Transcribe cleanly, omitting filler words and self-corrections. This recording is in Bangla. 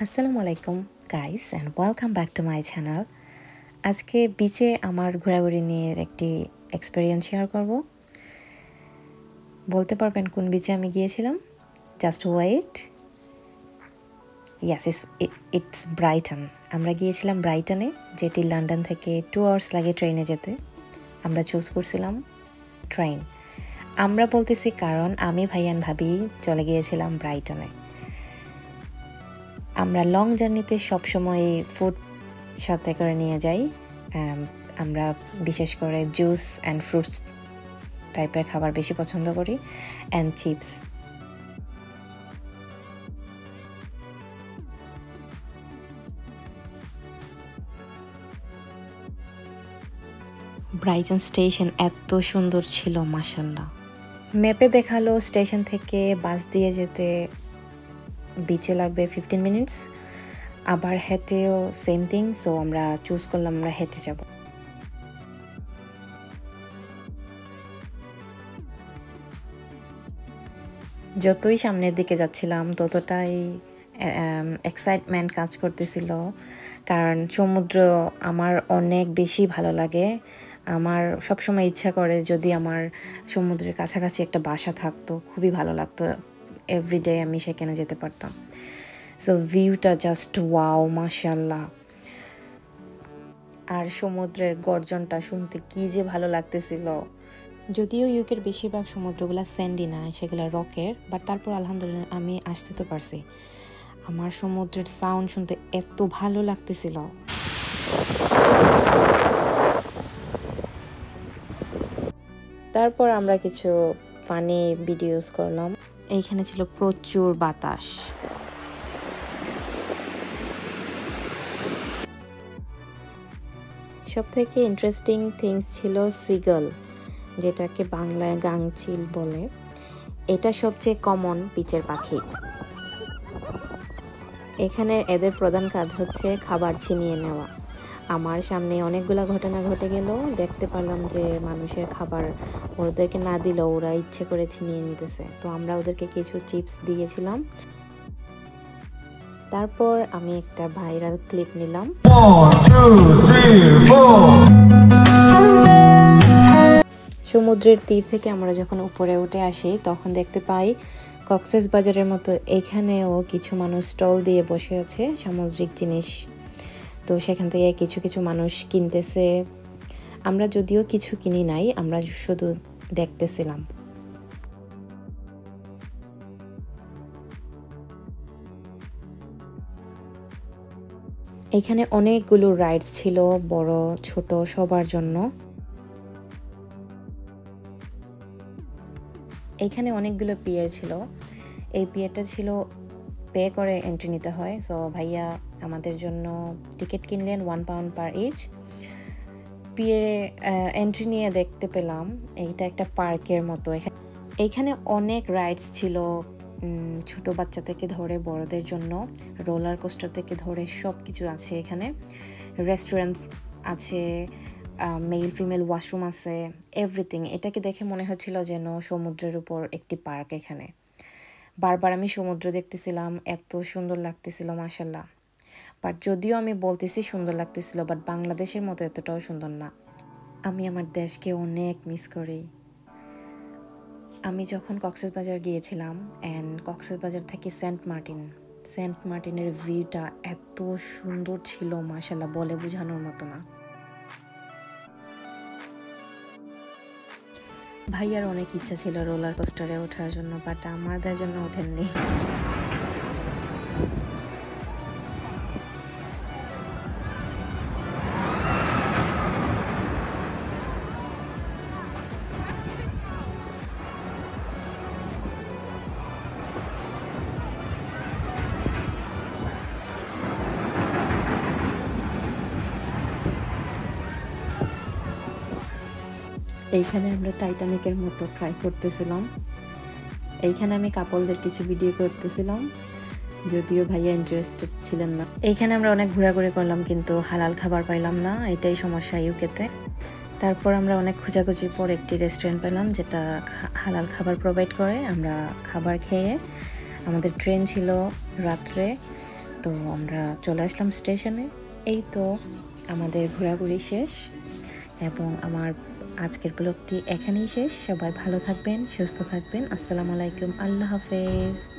আসসালামু আলাইকুম guys and welcome back to my channel. আজকে বিচে আমার ঘোরাঘুরি নিয়ে একটি এক্সপিরিয়েন্স শেয়ার করব। বলতে পারবেন কোন বিচে আমি গিয়েছিলাম? Just wait. Yes, it's Brighton. আমরা গিয়েছিলাম ব্রাইটনে, যেটি লন্ডন থেকে 2 আওয়ার্স লাগে ট্রেনে যেতে। আমরা চুজ করছিলাম ট্রেন। আমরা বলতেছি কারণ আমি ভাইয়ান ভাবি চলে গিয়েছিলাম ব্রাইটনে। আমরা লং জার্নিতে সবসময় ফুড সাথে করে নিয়ে যাই। আমরা বিশেষ করে জুস অ্যান্ড ফ্রুটস টাইপের খাবার বেশি পছন্দ করি, অ্যান্ড চিপস। ব্রাইটন স্টেশন এত সুন্দর ছিল, মাশাল্লাহ। ম্যাপে দেখালো স্টেশন থেকে বাস দিয়ে যেতে বিচে লাগবে 15 মিনিটস, আবার হেঁটেও সেম থিং। সো আমরা চুজ করলাম আমরা হেঁটে যাব। যতই সামনের দিকে যাচ্ছিলাম ততটাই এক্সাইটমেন্ট কাজ করতেছিল, কারণ সমুদ্র আমার অনেক বেশি ভালো লাগে। আমার সবসময় ইচ্ছা করে যদি আমার সমুদ্রের কাছাকাছি একটা বাসা থাকতো, খুবই ভালো লাগতো। এভরিডে আমি সেখানে যেতে পারতাম। সো ভিউটা জাস্ট ওয়াও, মাশাল্লাহ। আর সমুদ্রের গর্জনটা শুনতে কি যে ভালো লাগতেছিল। যদিও ইউকের বেশিরভাগ সমুদ্রগুলো স্যান্ডি না, সেগুলো রকের, বাট তারপর আলহামদুলিল্লাহ আমি আসতে তো পারছি। আমার সমুদ্রের সাউন্ড শুনতে এত ভালো লাগতেছিল। তারপর আমরা কিছু ফানি ভিডিওস করলাম। এইখানে ছিল প্রচুর বাতাস। সব থেকে ইন্টারেস্টিং থিংস ছিল সিগল, যেটাকে বাংলায় গাংচিল বলে। এটা সবচেয়ে কমন বিচের পাখি। এখানে এদের প্রধান কাজ হচ্ছে খাবার ছিনিয়ে নেওয়া। আমার সামনে অনেকগুলা ঘটনা ঘটে গেল। দেখতে পারলাম যে মানুষের খাবার ওদেরকে না দিলেও ওরা ইচ্ছে করে ছিনিয়ে নিতেছে। তো আমরা ওদেরকে কিছু চিপস দিয়েছিলাম। তারপর আমি একটা ভাইরাল ক্লিপ নিলাম। 1 2 3 4 সমুদ্রের তীর থেকে আমরা যখন উপরে উঠে আসি তখন দেখতে পাই কক্সবাজারের মতো এখানেও কিছু মানুষ স্টল দিয়ে বসে আছে সামুদ্রিক জিনিস। তো সেখান থেকে কিছু কিছু মানুষ কিনতেছে। আমরা যদিও কিছু কিনি নাই, আমরা শুধু দেখতেছিলাম। এখানে অনেকগুলো রাইডস ছিল, বড় ছোট সবার জন্য। এখানে অনেকগুলো পিয়ার ছিল। এই পিয়ারটা ছিল পে করে এন্ট্রি নিতে হয়। সো ভাইয়া আমাদের জন্য টিকিট কিনলেন £1 পার ইচ। পিয়ারে এন্ট্রি নিয়ে দেখতে পেলাম এইটা একটা পার্কের মতো। এইখানে অনেক রাইডস ছিল, ছোট বাচ্চা থেকে ধরে বড়দের জন্য, রোলার কোস্টার থেকে ধরে সব কিছু আছে এখানে। রেস্টুরেন্টস আছে, মেল ফিমেল ওয়াশরুম আছে, এভরিথিং। এটাকে দেখে মনে হচ্ছিল যেন সমুদ্রের উপর একটি পার্ক এখানে। বারবার আমি সমুদ্র দেখতেছিলাম, এত সুন্দর লাগতেছিল, মাশাল্লাহ। বাট যদিও আমি বলতেছি সুন্দর লাগতেছিল, বাট বাংলাদেশের মতো এতটাও সুন্দর না। আমি আমার দেশকে অনেক মিস করি। আমি যখন কক্সবাজার গিয়েছিলাম অ্যান্ড কক্সবাজার থেকে সেন্ট মার্টিনের ভিউটা এত সুন্দর ছিল, মাশাল্লাহ, বলে বোঝানোর মতো না। ভাইয়ার অনেক ইচ্ছা ছিল রোলার কোস্টারে ওঠার জন্য, বাট আমাদের জন্য ওঠেননি। এইখানে আমরা টাইটানিকের মতো ট্রাই করতেছিলাম। এইখানে আমি কাপলদের কিছু ভিডিও করতেছিলাম, যদিও ভাইয়া ইন্টারেস্টেড ছিলেন না। এইখানে আমরা অনেক ঘোরাঘুরি করলাম, কিন্তু হালাল খাবার পাইলাম না, এটাই সমস্যা ইউকেতে। তারপর আমরা অনেক খোঁজাখুঁজির পর একটি রেস্টুরেন্ট পেলাম যেটা হালাল খাবার প্রোভাইড করে। আমরা খাবার খেয়ে আমাদের ট্রেন ছিল রাত্রে তো আমরা চলে আসলাম স্টেশনে। এই তো আমাদের ঘোরাঘুরি শেষ এবং আমার আজকের ব্লগটি এখানেই শেষ। সবাই ভালো থাকবেন, সুস্থ থাকবেন। আসসালামু আলাইকুম, আল্লাহ হাফেজ।